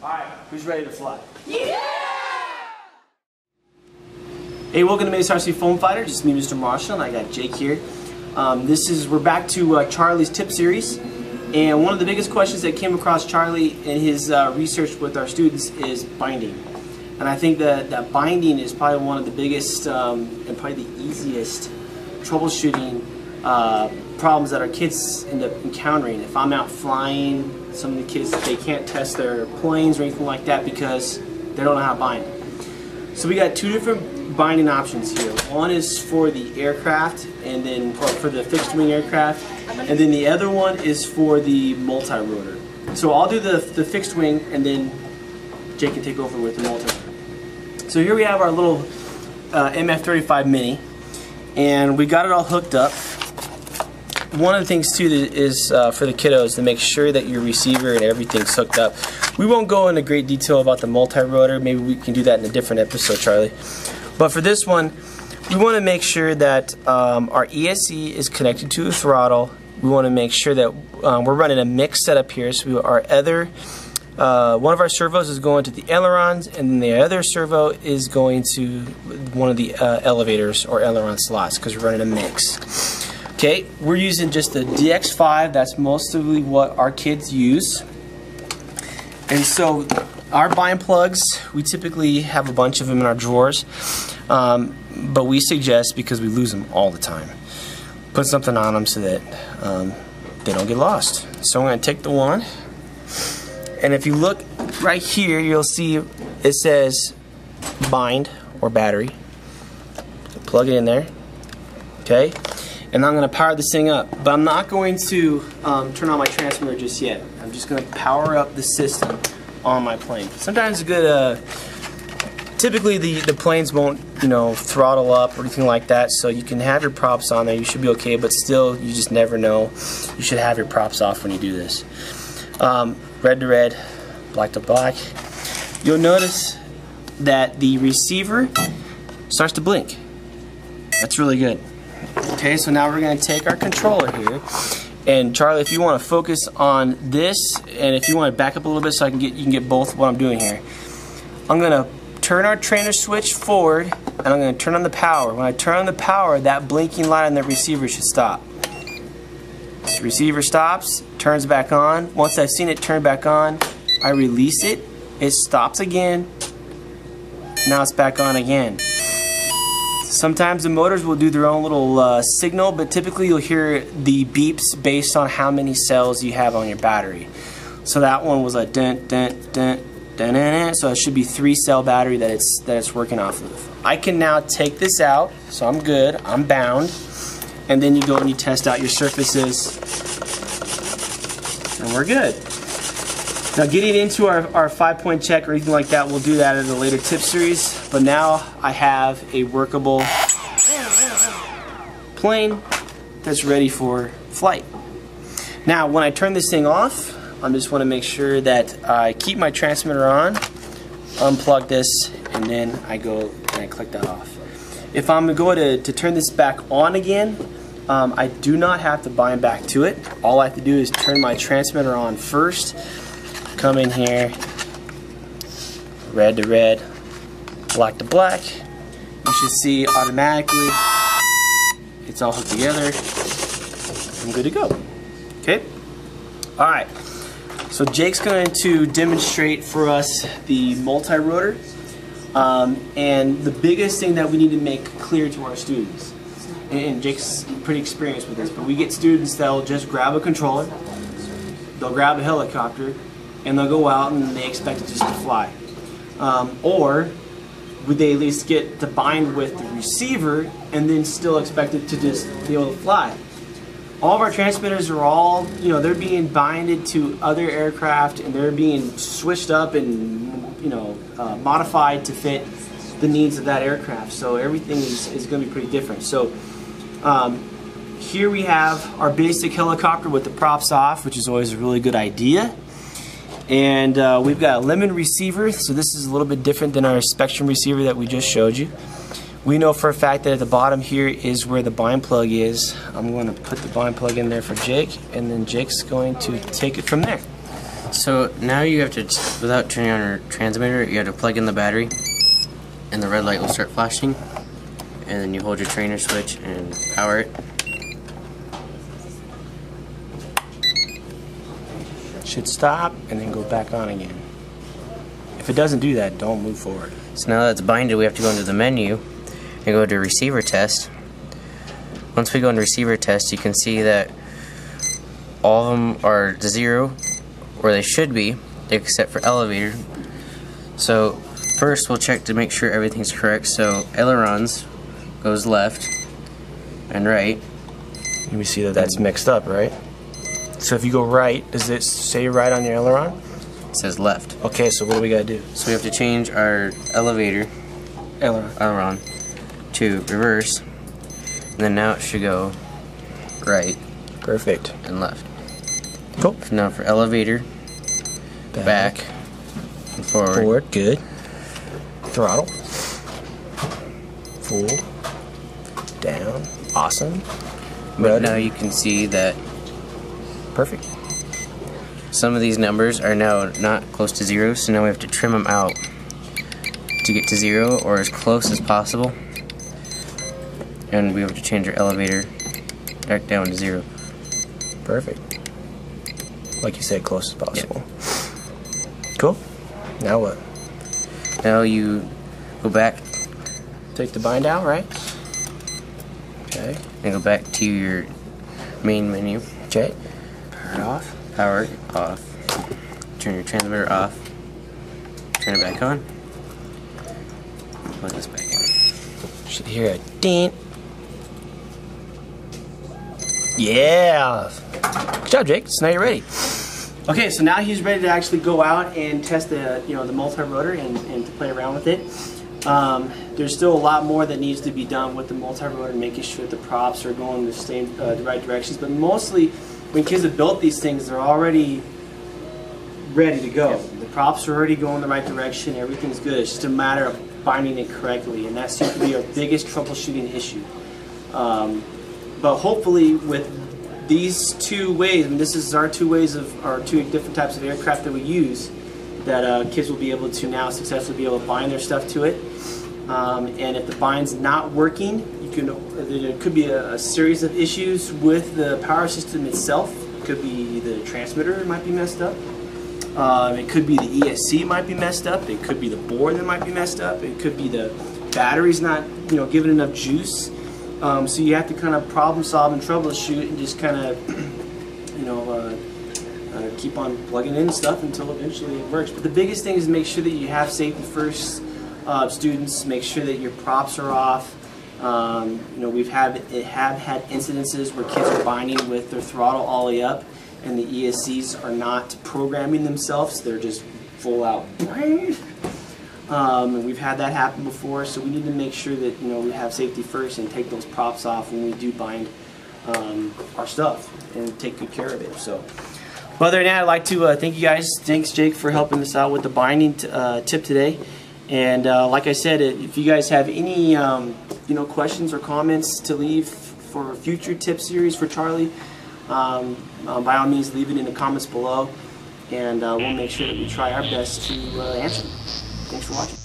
Alright, who's ready to fly? Yeah! Hey, welcome to MESArcFF Foam Fighter. Just me, Mr. Marshall, and I got Jake here. We're back to Charlie's tip series. And one of the biggest questions that came across Charlie in his research with our students is binding. And I think that binding is probably one of the biggest and probably the easiest troubleshooting problems that our kids end up encountering. If I'm out flying, some of the kids, they can't test their planes or anything like that because they don't know how to bind. So we got two different binding options here. One is for the aircraft, and then for the fixed wing aircraft, and then the other one is for the multi-rotor. So I'll do the fixed wing, and then Jake can take over with the multi-rotor. So here we have our little MF35 Mini, and we got it all hooked up. One of the things too is for the kiddos to make sure that your receiver and everything's hooked up. We won't go into great detail about the multi-rotor. Maybe we can do that in a different episode, Charlie. But for this one, we want to make sure that our ESC is connected to the throttle. We want to make sure that we're running a mixed setup here. So one of our servos is going to the ailerons, and then the other servo is going to one of the elevators or aileron slots because we're running a mix. Okay, we're using just the DX5. That's mostly what our kids use. And so our bind plugs, we typically have a bunch of them in our drawers, but we suggest, because we lose them all the time, put something on them so that they don't get lost. So I'm going to take the one, and if you look right here, you'll see it says bind or battery. So plug it in there, okay? And I'm going to power this thing up, but I'm not going to turn on my transmitter just yet. I'm just going to power up the system on my plane. Sometimes it's good. Typically the planes won't, throttle up or anything like that, so you can have your props on there. You should be okay, but still, you just never know. You should have your props off when you do this. Red to red, black to black. You'll notice that the receiver starts to blink. That's really good. Okay, so now we're going to take our controller here, and Charlie, if you want to focus on this, and if you want to back up a little bit so you can get both what I'm doing here. I'm going to turn our trainer switch forward, and I'm going to turn on the power. When I turn on the power, that blinking light on the receiver should stop. So the receiver stops, turns back on. Once I've seen it turn back on, I release it. It stops again. Now it's back on again. Sometimes the motors will do their own little signal, but typically you'll hear the beeps based on how many cells you have on your battery. So that one was a dun dun dun dun dun dun, so it should be 3-cell battery that it's working off of. I can now take this out, so I'm good, I'm bound, and then you go and you test out your surfaces, and we're good. Now getting into our 5-point check or anything like that, we'll do that in a later tip series. But now I have a workable plane that's ready for flight. Now when I turn this thing off, I just want to make sure that I keep my transmitter on, unplug this, and then I go and I click that off. If I'm going to turn this back on again, I do not have to bind back to it. All I have to do is turn my transmitter on first. Come in here, red to red, black to black. You should see automatically it's all hooked together. I'm good to go. Okay? Alright, so Jake's going to demonstrate for us the multi-rotor, and the biggest thing that we need to make clear to our students, and Jake's pretty experienced with this, but we get students that'll just grab a controller, they'll grab a helicopter, and they'll go out and they expect it just to fly. Or would they at least get to bind with the receiver and then still expect it to just be able to fly? All of our transmitters are all, they're being binded to other aircraft, and they're being switched up and, modified to fit the needs of that aircraft. So everything is going to be pretty different. So here we have our basic helicopter with the props off, which is always a really good idea. And we've got a lemon receiver, so this is a little bit different than our Spektrum receiver that we just showed you. We know for a fact that at the bottom here is where the bind plug is. I'm going to put the bind plug in there for Jake, and then Jake's going to take it from there. So now you have to, without turning on your transmitter, you have to plug in the battery, and the red light will start flashing, and then you hold your trainer switch and power it. Should stop and then go back on again. If it doesn't do that, don't move forward. So now that's binded, we have to go into the menu and go to receiver test. Once we go into receiver test, you can see that all of them are to 0, or they should be, except for elevator. So first we'll check to make sure everything's correct. So ailerons goes left and right. You see that that's mixed up, right? So if you go right, does it say right on your aileron? It says left. Okay, so what do we gotta do? So we have to change our elevator aileron to reverse, and then now it should go right. Perfect. And left. Cool. Now for elevator, back and forward. Forward, good. Throttle. Full. Down. Awesome. But now you can see that perfect. Some of these numbers are now not close to 0, so now we have to trim them out to get to 0 or as close as possible. And we have to change our elevator back down to 0. Perfect. Like you said, close as possible. Yep. Cool. Now what? Now you go back. Take the bind out, right? Okay. And go back to your main menu. Okay. Power it off. Power it off. Turn your transmitter off. Turn it back on. Plug this back in. Should hear a ding. Yeah. Good job, Jake. So now you're ready. Okay, so now he's ready to actually go out and test the the multi-rotor and to play around with it. There's still a lot more that needs to be done with the multi-rotor, making sure that the props are going the right directions. But mostly, when kids have built these things, they're already ready to go. Yep. The props are already going the right direction. Everything's good. It's just a matter of binding it correctly, and that seems to be our biggest troubleshooting issue. But hopefully, with these two ways, and this is our two ways of our two different types of aircraft that we use, that kids will be able to now successfully be able to bind their stuff to it. And if the bind's not working, there could be a series of issues with the power system itself. It could be the transmitter might be messed up. It could be the ESC might be messed up. It could be the board that might be messed up. It could be the battery's not giving enough juice. So you have to kind of problem solve and troubleshoot and just kind of keep on plugging in stuff until eventually it works. But the biggest thing is make sure that you have safety first. Students, make sure that your props are off. We've have had incidences where kids are binding with their throttle all the way up, and the ESCs are not programming themselves; they're just full out. And we've had that happen before, so we need to make sure that we have safety first and take those props off when we do bind our stuff and take good care of it. So. Other than that, I'd like to thank you guys. Thanks, Jake, for helping us out with the binding tip today. And like I said, if you guys have any questions or comments to leave for a future tip series for Charlie, by all means leave it in the comments below, and we'll make sure that we try our best to answer them. Thanks for watching.